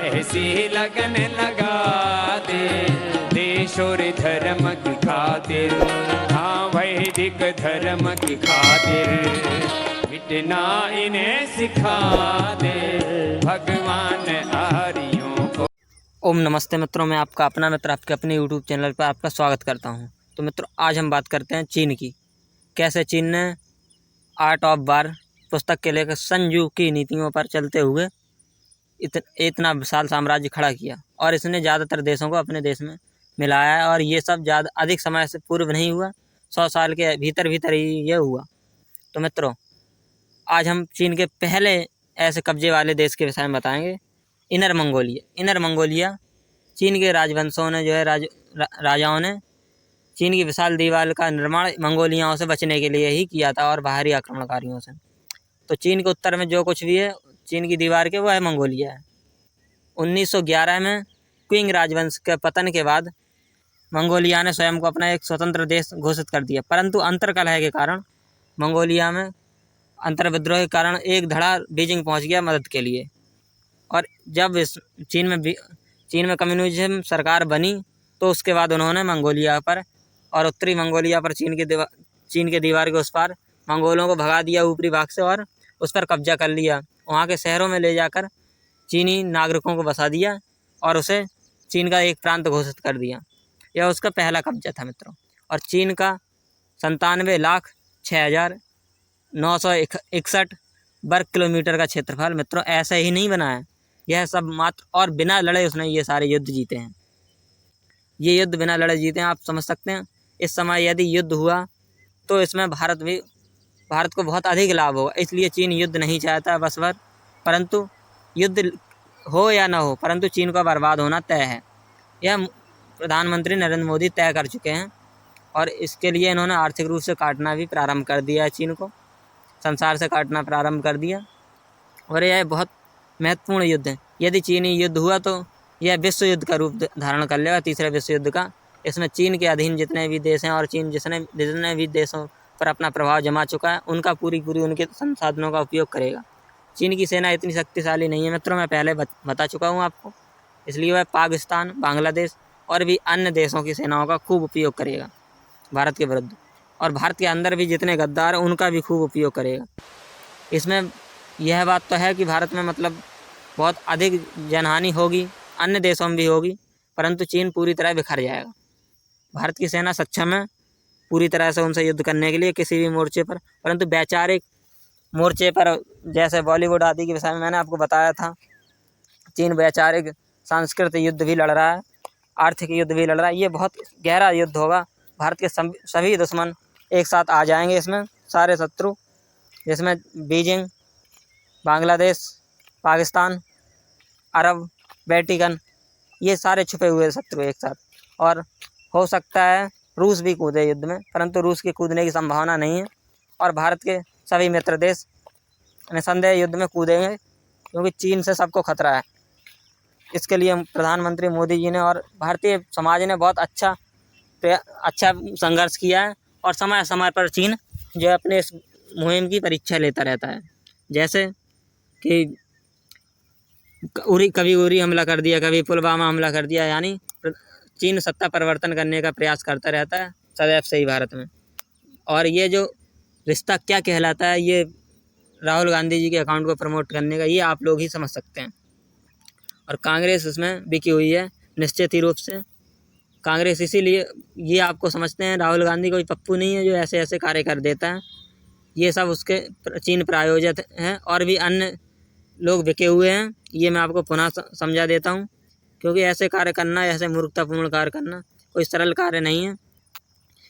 ऐसी लगन लगा दे देश और धर्म की खातिर, हाँ वैदिक धर्म की खातिर मिटना इन्हें सिखा दे भगवान आर्यों को। ओम नमस्ते मित्रों, मैं आपका अपना मित्र आपके अपने यूट्यूब चैनल पर आपका स्वागत करता हूं। तो मित्रों, आज हम बात करते हैं चीन की। कैसे चीन ने आर्ट ऑफ वार पुस्तक के लेकर सन त्जू की नीतियों पर चलते हुए इतना विशाल साम्राज्य खड़ा किया और इसने ज़्यादातर देशों को अपने देश में मिलाया है। और ये सब ज़्यादा अधिक समय से पूर्व नहीं हुआ, 100 साल के भीतर भीतर ही ये हुआ। तो मित्रों, आज हम चीन के पहले ऐसे कब्जे वाले देश के विषय में बताएंगे, इनर मंगोलिया। चीन के राजवंशों ने राजाओं ने चीन की विशाल दीवार का निर्माण मंगोलियाओं से बचने के लिए ही किया था और बाहरी आक्रमणकारियों से। तो चीन के उत्तर में जो कुछ भी है चीन की दीवार के, वो है मंगोलिया है। 1911 में क्विंग राजवंश के पतन के बाद मंगोलिया ने स्वयं को अपना एक स्वतंत्र देश घोषित कर दिया, परंतु अंतर्कलह के कारण मंगोलिया में अंतर्विद्रोह के कारण एक धड़ा बीजिंग पहुंच गया मदद के लिए। और जब चीन में कम्युनिज्म सरकार बनी तो उसके बाद उन्होंने मंगोलिया पर और उत्तरी मंगोलिया पर चीन के दीवार के उस पार मंगोलों को भगा दिया ऊपरी भाग से और उस पर कब्जा कर लिया। वहाँ के शहरों में ले जाकर चीनी नागरिकों को बसा दिया और उसे चीन का एक प्रांत घोषित कर दिया। यह उसका पहला कब्जा था मित्रों। और चीन का 97,06,961 वर्ग किलोमीटर का क्षेत्रफल मित्रों ऐसे ही नहीं बना है। यह सब मात्र और बिना लड़े उसने ये सारे युद्ध जीते हैं। ये युद्ध बिना लड़े जीते हैं, आप समझ सकते हैं। इस समय यदि युद्ध हुआ तो इसमें भारत को बहुत अधिक लाभ होगा, इसलिए चीन युद्ध नहीं चाहता बस भर। परंतु युद्ध हो या ना हो, परंतु चीन का बर्बाद होना तय है। यह प्रधानमंत्री नरेंद्र मोदी तय कर चुके हैं और इसके लिए इन्होंने आर्थिक रूप से काटना भी प्रारंभ कर दिया है। चीन को संसार से काटना प्रारंभ कर दिया और यह बहुत महत्वपूर्ण युद्ध है। यदि चीनी युद्ध हुआ तो यह विश्व युद्ध का रूप धारण कर लेगा, तीसरे विश्व युद्ध का। इसमें चीन के अधीन जितने भी देश हैं और चीन जितने भी देशों पर अपना प्रभाव जमा चुका है, उनका पूरी उनके संसाधनों का उपयोग करेगा। चीन की सेना इतनी शक्तिशाली नहीं है मित्रों, मैं पहले बता चुका हूँ आपको। इसलिए वह पाकिस्तान, बांग्लादेश और भी अन्य देशों की सेनाओं का खूब उपयोग करेगा भारत के विरुद्ध। और भारत के अंदर भी जितने गद्दार हैं उनका भी खूब उपयोग करेगा। इसमें यह बात तो है कि भारत में मतलब बहुत अधिक जनहानि होगी, अन्य देशों में भी होगी, परंतु चीन पूरी तरह बिखर जाएगा। भारत की सेना सक्षम है पूरी तरह से उनसे युद्ध करने के लिए किसी भी मोर्चे पर, परंतु वैचारिक मोर्चे पर जैसे बॉलीवुड आदि के विषय में मैंने आपको बताया था, चीन वैचारिक सांस्कृतिक युद्ध भी लड़ रहा है, आर्थिक युद्ध भी लड़ रहा है। ये बहुत गहरा युद्ध होगा। भारत के सभी दुश्मन एक साथ आ जाएंगे इसमें, सारे शत्रु, जिसमें बीजिंग, बांग्लादेश, पाकिस्तान, अरब, वेटिकन, ये सारे छुपे हुए शत्रु एक साथ। और हो सकता है रूस भी कूदे युद्ध में, परंतु रूस के कूदने की संभावना नहीं है। और भारत के सभी मित्र देश निसंदेह युद्ध में कूदेंगे, क्योंकि चीन से सबको खतरा है। इसके लिए प्रधानमंत्री मोदी जी ने और भारतीय समाज ने बहुत अच्छा संघर्ष किया है। और समय समय पर चीन जो है अपने इस मुहिम की परीक्षा लेता रहता है। जैसे कि कभी उरी हमला कर दिया, कभी पुलवामा हमला कर दिया, यानी चीन सत्ता परिवर्तन करने का प्रयास करता रहता है सदैव से ही भारत में। और ये जो रिश्ता क्या कहलाता है, ये राहुल गांधी जी के अकाउंट को प्रमोट करने का, ये आप लोग ही समझ सकते हैं। और कांग्रेस इसमें बिकी हुई है निश्चित ही रूप से। कांग्रेस इसीलिए, ये आपको समझते हैं, राहुल गांधी कोई पप्पू नहीं है जो ऐसे ऐसे कार्य कर देता है। ये सब उसके चीन प्रायोजित हैं और भी अन्य लोग बिके हुए हैं। ये मैं आपको पुनः समझा देता हूँ, क्योंकि ऐसे कार्य करना, ऐसे मूर्खतापूर्ण कार्य करना कोई सरल कार्य नहीं है।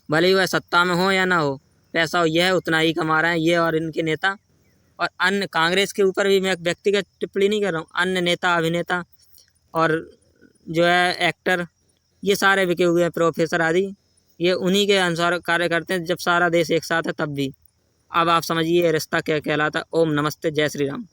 भले ही वह सत्ता में हो या ना हो, पैसा हो, यह उतना ही कमा रहे हैं ये और इनके नेता। और अन्य कांग्रेस के ऊपर भी मैं व्यक्तिगत टिप्पणी नहीं कर रहा हूँ, अन्य नेता, अभिनेता और जो है एक्टर, ये सारे बिके हुए हैं, प्रोफेसर आदि, ये उन्हीं के अनुसार कार्य करते हैं जब सारा देश एक साथ है तब भी। अब आप समझिए रिश्ता क्या कहलाता है। ओम नमस्ते, जय श्री राम।